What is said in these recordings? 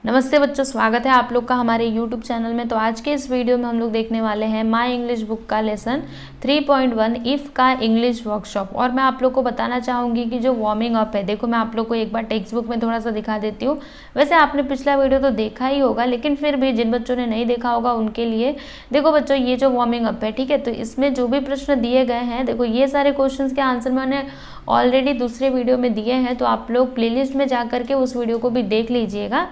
नमस्ते बच्चों, स्वागत है आप लोग का हमारे YouTube चैनल में। तो आज के इस वीडियो में हम लोग देखने वाले हैं माय इंग्लिश बुक का लेसन 3.1 इफ़ का इंग्लिश वर्कशॉप। और मैं आप लोग को बताना चाहूँगी कि जो वार्मिंग अप है, देखो मैं आप लोग को एक बार टेक्स्ट बुक में थोड़ा सा दिखा देती हूँ। वैसे आपने पिछला वीडियो तो देखा ही होगा, लेकिन फिर भी जिन बच्चों ने नहीं देखा होगा उनके लिए देखो बच्चों, ये जो वार्मिंग अप है, ठीक है, तो इसमें जो भी प्रश्न दिए गए हैं, देखो ये सारे क्वेश्चन के आंसर मैंने ऑलरेडी दूसरे वीडियो में दिए हैं, तो आप लोग प्लेलिस्ट में जा करके उस वीडियो को भी देख लीजिएगा।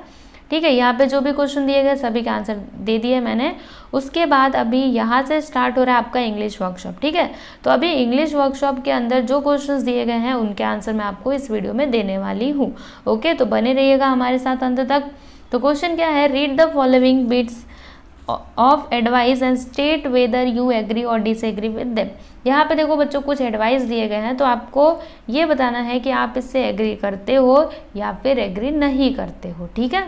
ठीक है, यहाँ पे जो भी क्वेश्चन दिए गए सभी के आंसर दे दिए मैंने। उसके बाद अभी यहाँ से स्टार्ट हो रहा है आपका इंग्लिश वर्कशॉप। ठीक है, तो अभी इंग्लिश वर्कशॉप के अंदर जो क्वेश्चंस दिए गए हैं उनके आंसर मैं आपको इस वीडियो में देने वाली हूँ। ओके, तो बने रहिएगा हमारे साथ अंत तक। तो क्वेश्चन क्या है, read the following bits of advice and state whether you agree और डिसएग्री विद देम। यहाँ पे देखो बच्चों, कुछ एडवाइस दिए गए हैं, तो आपको ये बताना है कि आप इससे एग्री करते हो या फिर एग्री नहीं करते हो। ठीक है,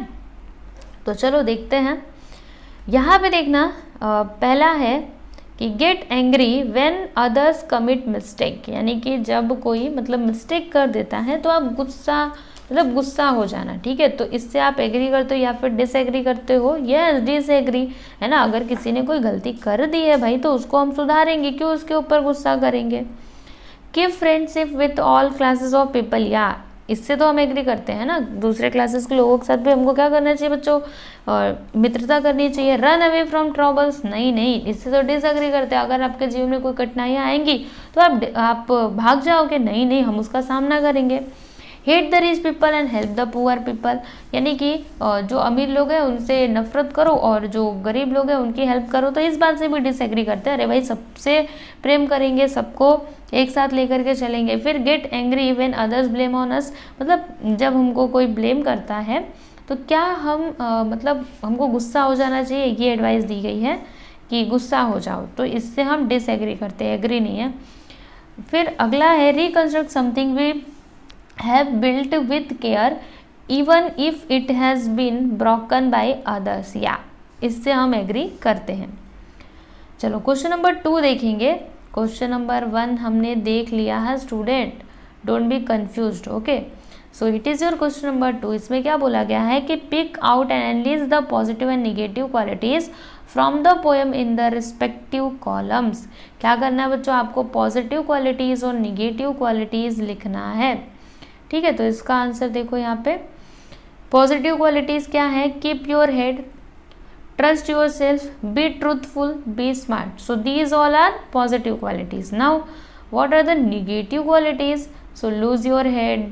तो चलो देखते हैं। यहाँ पे देखना, पहला है कि get angry when others commit mistake, यानी कि जब कोई मिस्टेक कर देता है तो आप गुस्सा हो जाना। ठीक है, तो इससे आप एग्री करते हो या फिर डिसएग्री करते हो। यस, डिसएग्री है ना। अगर किसी ने कोई गलती कर दी है भाई, तो उसको हम सुधारेंगे, क्यों उसके ऊपर गुस्सा करेंगे। Keep friendship with all classes of people, या इससे तो हम एग्री करते हैं ना। दूसरे क्लासेस के लोगों के साथ भी हमको क्या करना चाहिए बच्चों, और मित्रता करनी चाहिए। रन अवे फ्रॉम ट्रबल्स, नहीं, इससे तो डिसएग्री करते हैं। अगर आपके जीवन में कोई कठिनाइयाँ आएंगी तो आप भाग जाओगे, नहीं हम उसका सामना करेंगे। Hate the rich people and help the poor people, यानी कि जो अमीर लोग हैं उनसे नफरत करो और जो गरीब लोग हैं उनकी हेल्प करो। तो इस बात से भी डिसएग्री करते हैं, अरे भाई सबसे प्रेम करेंगे, सबको एक साथ लेकर के चलेंगे। फिर get angry when others blame on us, जब हमको कोई ब्लेम करता है तो क्या हम हमको गुस्सा हो जाना चाहिए, ये एडवाइस दी गई है कि गुस्सा हो जाओ। तो इससे हम डिसएग्री करते हैं, एग्री नहीं है। फिर अगला है reconstruct something we have built with care even if it has been broken by others, या इससे हम एग्री करते हैं। चलो क्वेश्चन नंबर 2 देखेंगे। क्वेश्चन नंबर 1 हमने देख लिया है student, don't be confused. Okay, so it is your question number 2। इसमें क्या बोला गया है कि pick out and analyse the positive and negative qualities from the poem in the respective columns. क्या करना है बच्चों, आपको पॉजिटिव क्वालिटीज़ और निगेटिव क्वालिटीज़ लिखना है। ठीक है, तो इसका आंसर देखो यहाँ पे। पॉजिटिव क्वालिटीज़ क्या है, keep your head, trust yourself, be truthful, be smart. So these all are positive qualities. Now what are the negative qualities? So lose your head,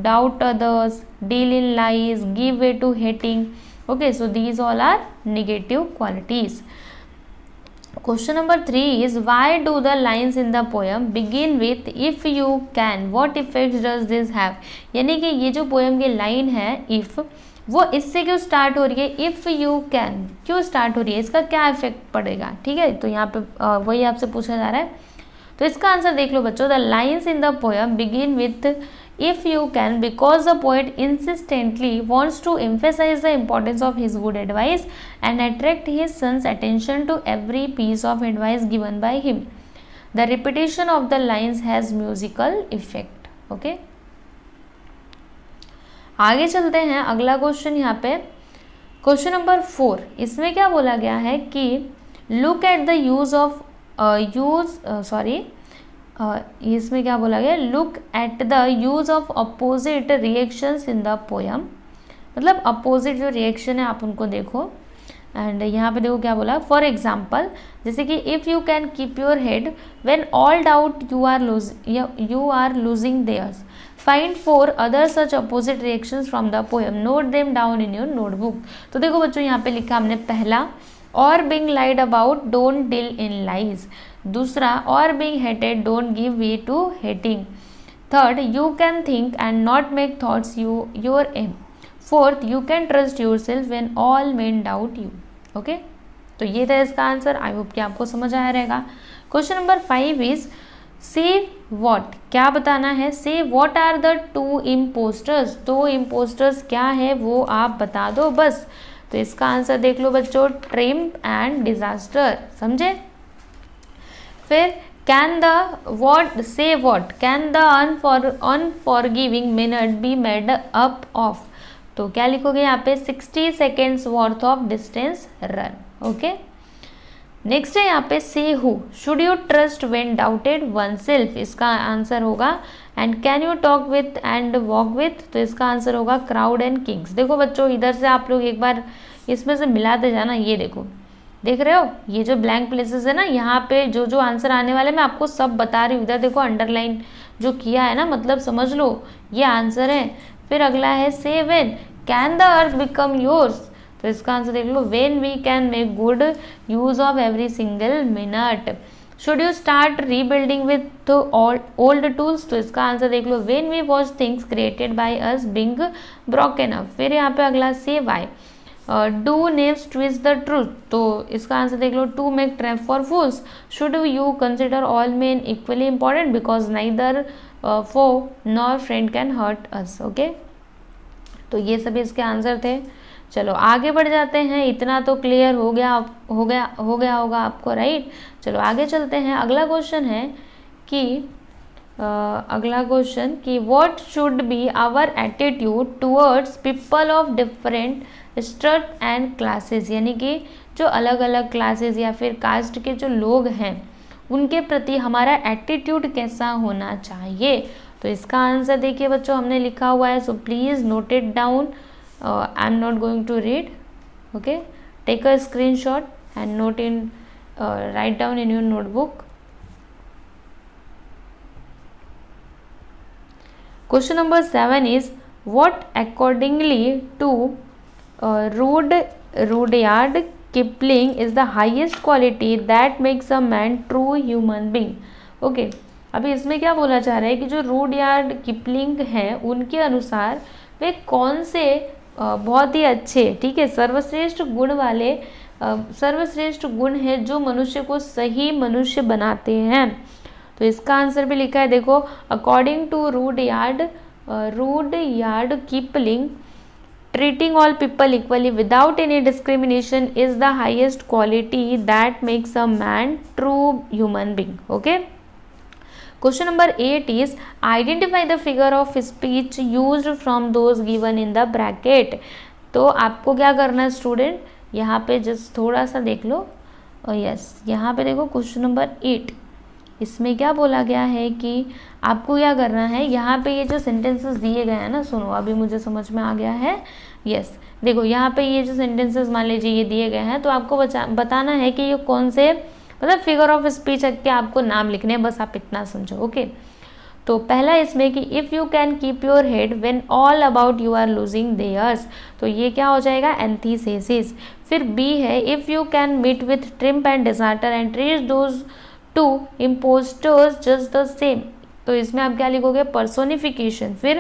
doubt others, deal in lies, give way to hating. Okay, so these all are negative qualities. Question number 3 is why do the lines in the poem begin with if you can? What effects does this have? यानी कि ये जो poem की line है if, वो इससे क्यों start हो रही है, इफ़ यू कैन क्यों स्टार्ट हो रही है, इसका क्या इफेक्ट पड़ेगा। ठीक है, तो यहाँ पे वही आपसे पूछा जा रहा है। तो इसका आंसर देख लो बच्चों, the lines in the poem begin with if you can because the poet insistently wants to emphasise the importance of his good advice and attract his son's attention to every piece of advice given by him. The repetition of the lines has musical effect. Okay, आगे चलते हैं। अगला question यहाँ पे question number 4, इसमें क्या बोला गया है कि look at the use of इसमें क्या बोला गया, look at the use of opposite reactions in the poem. Opposite जो रिएक्शन है आप उनको देखो। एंड यहाँ पे देखो क्या बोला, फॉर एग्जाम्पल जैसे कि if you can keep your head when all doubt you are losing theirs, find 4 other such opposite reactions from the poem, note them down in your notebook. तो देखो बच्चों, यहाँ पे लिखा हमने पहला, और being lied about don't deal in lies. दूसरा, और being hated don't give way to hating. Third, you can think and not make thoughts your aim. Fourth, you can trust yourself when all men doubt you. Okay, तो ये था इसका answer. I hope कि आपको समझ आया रहेगा। Question number 5 is say what, क्या बताना है, say what are the 2 impostors, 2 impostors क्या है वो आप बता दो बस। तो इसका आंसर देख लो बच्चों, ट्रिम्प एंड डिजास्टर। समझे। फिर कैन द वॉट, से what, can the unforgiving minute be made up of, तो क्या लिखोगे यहाँ पे 60 seconds worth of distance run. Okay, next है यहाँ पे से who should you trust when doubted one self, इसका आंसर होगा and can you talk with and walk with, तो इसका आंसर होगा क्राउड एंड किंग्स। देखो बच्चों इधर से आप लोग एक बार इसमें से मिलाते जाना, ये देखो देख रहे हो ये जो ब्लैंक प्लेसेस है ना, यहाँ पे जो जो आंसर आने वाले मैं आपको सब बता रही हूँ। इधर देखो अंडरलाइन जो किया है ना, मतलब समझ लो ये आंसर है। फिर अगला है से when can the earth become yours, तो इसका आंसर देख लो when we can make good use of every single minute. Should you start rebuilding with old tools, तो इसका आंसर देख लो when we watch things created by us being broken up. फिर यहाँ पे अगला से why do names twist the truth, तो इसका आंसर देख लो to make trap for fools. Should you consider all men equally important because neither foe nor friend can hurt us. Okay, तो ये सभी इसके आंसर थे। चलो आगे बढ़ जाते हैं, इतना तो क्लियर हो गया होगा आपको, राइट। चलो आगे चलते हैं। अगला क्वेश्चन है कि what should be our attitude towards people of different state and classes, यानी कि जो अलग अलग क्लासेस या फिर कास्ट के जो लोग हैं उनके प्रति हमारा एटीट्यूड कैसा होना चाहिए। तो इसका आंसर देखिए बच्चों हमने लिखा हुआ है, so please note it down. I am not going to read, okay, take a screenshot and note in right down in your notebook. Question number 7 is what accordingly to Rudyard Kipling is the highest quality that makes a man true human being। Okay, अभी इसमें क्या बोला चाह रहा है कि जो Rudyard Kipling हैं उनके अनुसार वे कौन से बहुत ही अच्छे, ठीक है, सर्वश्रेष्ठ गुण वाले सर्वश्रेष्ठ गुण है जो मनुष्य को सही मनुष्य बनाते हैं। तो इसका आंसर भी लिखा है देखो, according to Rudyard Kipling treating all people equally without any discrimination is the highest quality that makes a man true human being. Okay, question number 8 is identify the figure of speech used from those given in the bracket. तो आपको क्या करना है student, यहाँ पे just थोड़ा सा देख लो, यस यहाँ पे देखो क्वेश्चन नंबर 8, इसमें क्या बोला गया है कि आपको क्या करना है, यहाँ पे ये जो सेंटेंसेस दिए गए हैं ना, सुनो अभी मुझे समझ में आ गया है। यस देखो यहाँ पे ये जो सेंटेंसेस मान लीजिए ये दिए गए हैं, तो आपको बताना है कि ये कौन से, मतलब फिगर ऑफ स्पीच के आपको नाम लिखने हैं, बस आप इतना समझो। ओके, तो पहला इसमें कि if you can keep your head when all about you are losing theirs, तो ये क्या हो जाएगा एंटीथेसिस। फिर बी है if you can meet with triumph and disaster and treat those two impostors just the same, तो इसमें आप क्या लिखोगे पर्सोनिफिकेशन। फिर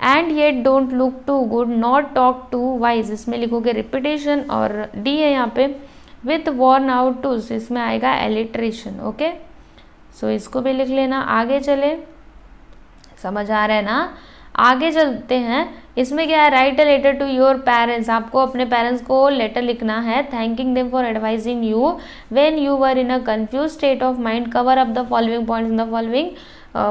and yet don't look too good not talk too wise, इसमें लिखोगे रिपीटेशन। और डी है यहाँ पे विथ वॉर्न आउट टूल्स, इसमें आएगा एलिट्रेशन। ओके, सो इसको भी लिख लेना। आगे चले, समझ आ रहा है ना, आगे चलते हैं। इसमें क्या है, write a letter to your parents, आपको अपने पेरेंट्स को लेटर लिखना है thanking them for advising you when you were in a confuse state of mind, cover up the following points in the following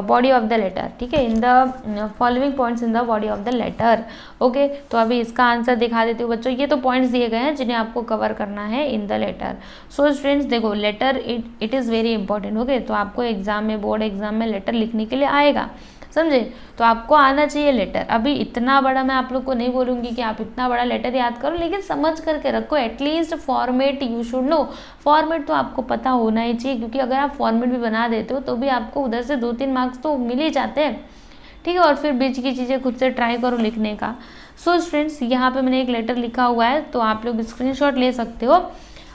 body of the letter, ठीक है, in the following points in the body of the letter. Okay, तो अभी इसका answer दिखा देती हूँ बच्चों, ये तो पॉइंट्स दिए गए हैं जिन्हें आपको कवर करना है in the letter. So students देखो letter it is very important. Okay, तो आपको एग्जाम में, बोर्ड एग्जाम में लेटर लिखने के लिए आएगा, समझे, तो आपको आना चाहिए लेटर। अभी इतना बड़ा मैं आप लोग को नहीं बोलूँगी कि आप इतना बड़ा लेटर याद करो, लेकिन समझ करके रखो, at least format you should know, format तो आपको पता होना ही चाहिए, क्योंकि अगर आप फॉर्मेट भी बना देते हो तो भी आपको उधर से 2-3 मार्क्स तो मिल ही जाते हैं, ठीक है। और फिर बीच की चीज़ें खुद से ट्राई करो लिखने का। सो स्टूडेंट्स यहाँ पे मैंने एक लेटर लिखा हुआ है, तो आप लोग स्क्रीनशॉट ले सकते हो।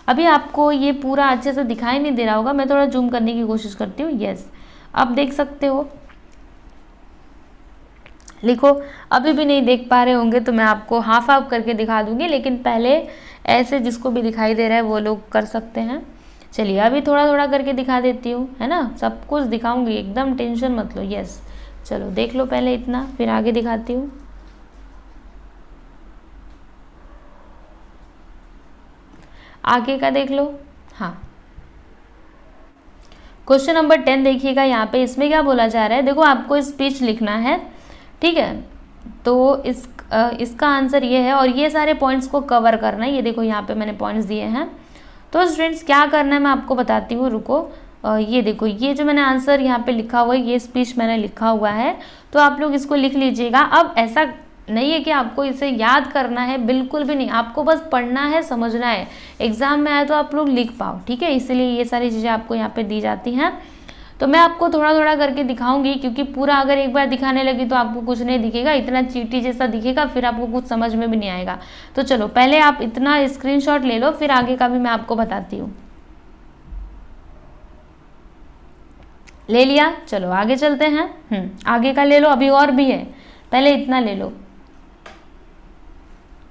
अभी आपको ये पूरा अच्छे से दिखाई नहीं दे रहा होगा, मैं थोड़ा जूम करने की कोशिश करती हूँ। यस, अब देख सकते हो, लिखो। अभी भी नहीं देख पा रहे होंगे तो मैं आपको हाफ करके दिखा दूंगी, लेकिन पहले ऐसे जिसको भी दिखाई दे रहा है वो लोग कर सकते हैं। चलिए अभी थोड़ा थोड़ा करके दिखा देती हूँ, है ना, सब कुछ दिखाऊंगी, एकदम टेंशन मत लो। यस, चलो देख लो पहले इतना, फिर आगे दिखाती हूँ। आगे का देख लो। हाँ, क्वेश्चन नंबर 10 देखिएगा यहाँ पे, इसमें क्या बोला जा रहा है, देखो आपको स्पीच लिखना है, ठीक है। तो इसका आंसर ये है और ये सारे पॉइंट्स को कवर करना है। ये देखो यहाँ पे मैंने पॉइंट्स दिए हैं। तो स्टूडेंट्स क्या करना है मैं आपको बताती हूँ, रुको। ये देखो, ये जो मैंने आंसर यहाँ पे लिखा हुआ है, ये स्पीच मैंने लिखा हुआ है, तो आप लोग इसको लिख लीजिएगा। अब ऐसा नहीं है कि आपको इसे याद करना है, बिल्कुल भी नहीं, आपको बस पढ़ना है, समझना है, एग्जाम में आए तो आप लोग लिख पाओ, ठीक है। इसलिए ये सारी चीज़ें आपको यहाँ पे दी जाती हैं। तो मैं आपको थोड़ा थोड़ा करके दिखाऊंगी, क्योंकि पूरा अगर एक बार दिखाने लगी तो आपको कुछ नहीं दिखेगा, इतना चीटी जैसा दिखेगा, फिर आपको कुछ समझ में भी नहीं आएगा। तो चलो पहले आप इतना स्क्रीनशॉट ले लो, फिर आगे का भी मैं आपको बताती हूँ। ले लिया, चलो आगे चलते हैं। आगे का ले लो, अभी और भी है, पहले इतना ले लो।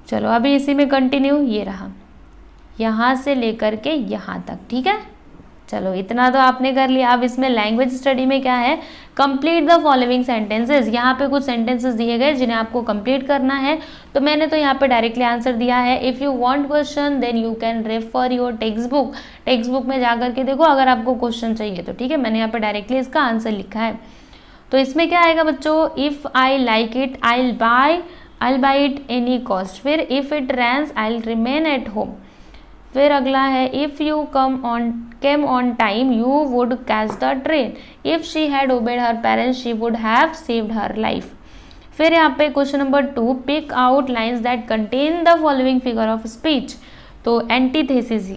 चलो अभी इसी में कंटिन्यू, ये रहा, यहाँ से लेकर के यहाँ तक, ठीक है। चलो इतना तो आपने कर लिया। अब इसमें लैंग्वेज स्टडी में क्या है, कंप्लीट द फॉलोइंग सेंटेंसेस। यहाँ पे कुछ सेंटेंसेस दिए गए जिन्हें आपको कंप्लीट करना है। तो मैंने तो यहाँ पे डायरेक्टली आंसर दिया है। If you want question then you can refer your text book. Text book में जा करके देखो अगर आपको क्वेश्चन चाहिए तो, ठीक है। मैंने यहाँ पे डायरेक्टली इसका आंसर लिखा है। तो इसमें क्या आएगा बच्चों, if I like it I will buy it any cost. फिर if it rains I will remain at home. फिर अगला है, if you came on time you would catch the train. If she had obeyed her parents she would have saved her life. फिर यहाँ पे question number 2, pick out lines that contain the following figure of speech. तो antithesis,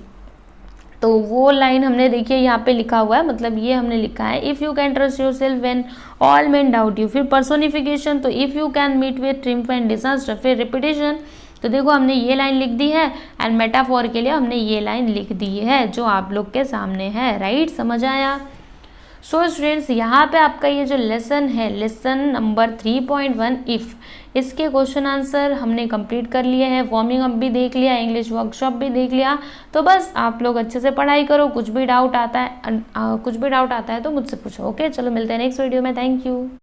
तो वो line हमने देखिए यहाँ पे लिखा हुआ है, मतलब ये हमने लिखा है, if you can trust yourself when all men doubt you. फिर पर्सोनिफिकेशन, तो if you can meet with triumph and disaster. फिर रिपीटेशन, तो देखो हमने ये लाइन लिख दी है, एंड मेटाफोर के लिए हमने ये लाइन लिख दी है जो आप लोग के सामने है, राइट, समझ आया। सो स्टूडेंट्स यहाँ पे आपका ये जो लेसन है, लेसन नंबर 3.1 इफ़, इसके क्वेश्चन आंसर हमने कंप्लीट कर लिए हैं। वार्मिंग अप भी देख लिया, इंग्लिश वर्कशॉप भी देख लिया। तो बस आप लोग अच्छे से पढ़ाई करो, कुछ भी डाउट आता है तो मुझसे पूछो, ओके। चलो मिलते हैं नेक्स्ट वीडियो में, थैंक यू।